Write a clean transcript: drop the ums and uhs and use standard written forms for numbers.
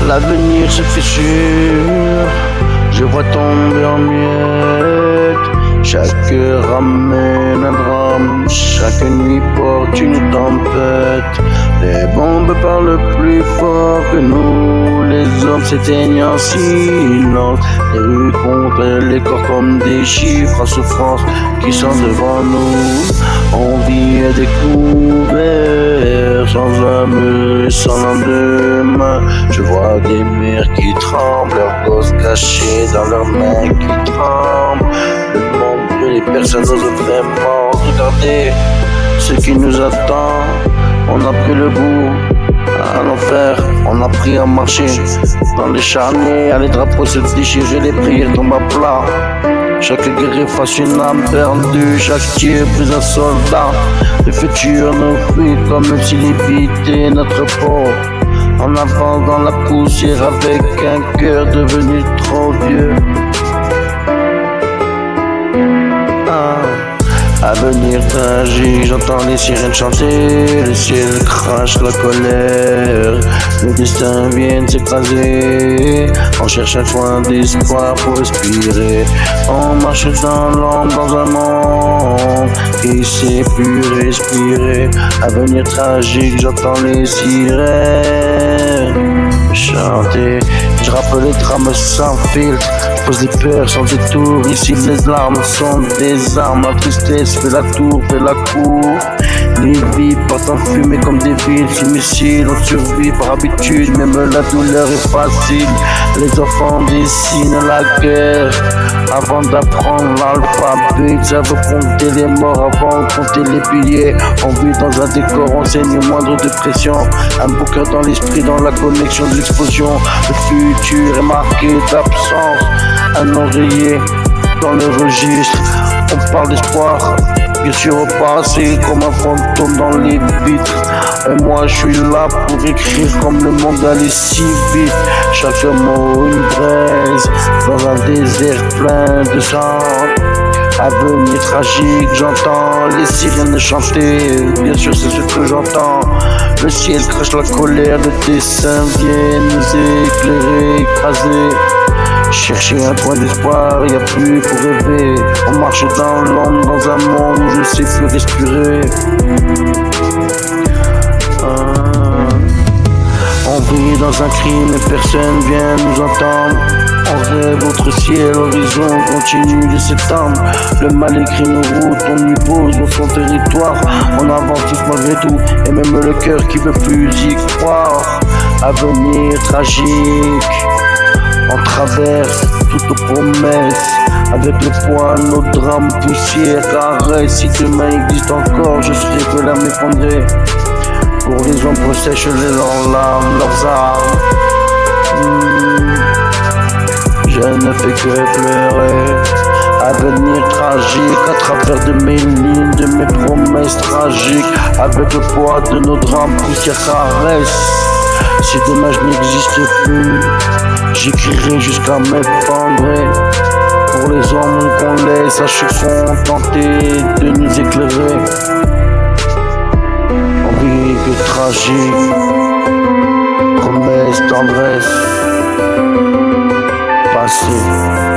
L'avenir se fissure, je vois tomber en miettes. Chaque heure ramène un drame, chaque nuit porte une tempête. Les bombes parlent plus fort que nous, les hommes s'éteignent en silence. Les rues contre les corps comme des chiffres à souffrance qui sont devant nous. On vit à découvert, sans âme, sans lendemain. Je vois des mères qui tremblent, leurs gosses cachés dans leurs mains qui tremblent. Le monde brûle, les personnes n'osent vraiment regarder ce qui nous attend. On a pris le goût à l'enfer, on a appris à marcher dans les charniers, les drapeaux se déchirent, les prières tombent à plat. Chaque guerre efface une âme perdue, chaque tir brise un soldat. Le futur nous fuit comme s'il évitait notre peau. On avance dans la poussière avec un cœur devenu trop vieux. Avenir tragique, j'entends les sirènes chanter, le ciel crache la colère, le destin vient de s'écraser, on cherche un coin d'espoir pour respirer, on marche dans l'ombre dans un monde qui sait plus respirer. Avenir tragique, j'entends les sirènes chanter, je rappelle les drames sans filtre, je pose les peurs sans détour, ici les larmes sont des armes, la tristesse fait la tour, fait la cour. Les vies partent en fumée comme des villes sous missiles, on survit par habitude, même la douleur est facile. Les enfants dessinent la guerre avant d'apprendre l'alphabet, ils savent compter les morts avant de compter les billets. On vit dans un décor, on saigne au moindre de pression, un beau cœur dans l'esprit, dans la connexion de l'explosion. Le futur est marqué d'absence, un oreiller dans le registre. On parle d'espoir, bien sûr au passé, comme un fantôme dans les vitres. Et moi je suis là pour écrire comme le monde allait si vite. Chaque mot une braise, dans un désert plein de sang. Avenir tragique, j'entends les sirènes chanter, bien sûr c'est ce que j'entends. Le ciel crache la colère, le dessin vient nous éclairer, écraser. Chercher un point d'espoir, y'a plus pour rêver. On marche dans l'ombre, dans un monde où je sais plus respirer. On vit dans un crime et personne vient nous entendre. On rêve votre ciel, l'horizon continue de s'étendre. Le mal écrit nos routes, on y pose dans son territoire. On avance tous malgré tout, et même le cœur qui veut plus y croire. Avenir tragique, on traverse toutes nos promesses, avec le poids, nos drames, poussière, caresse. Si demain existe encore, je serai que là m'effondrer. Pour les ombres sèches, leurs larmes, leurs armes. Je ne fais que pleurer. Avenir tragique, à travers de mes lignes, de mes promesses tragiques, avec le poids de nos drames, poussière, caresse. Si demain je n'existe plus, j'écrirai jusqu'à m'effondrer. Pour les hommes qu'on laisse à chaque fois tenter de nous éclairer. On vit que tragique, promesse, tendresse, passé.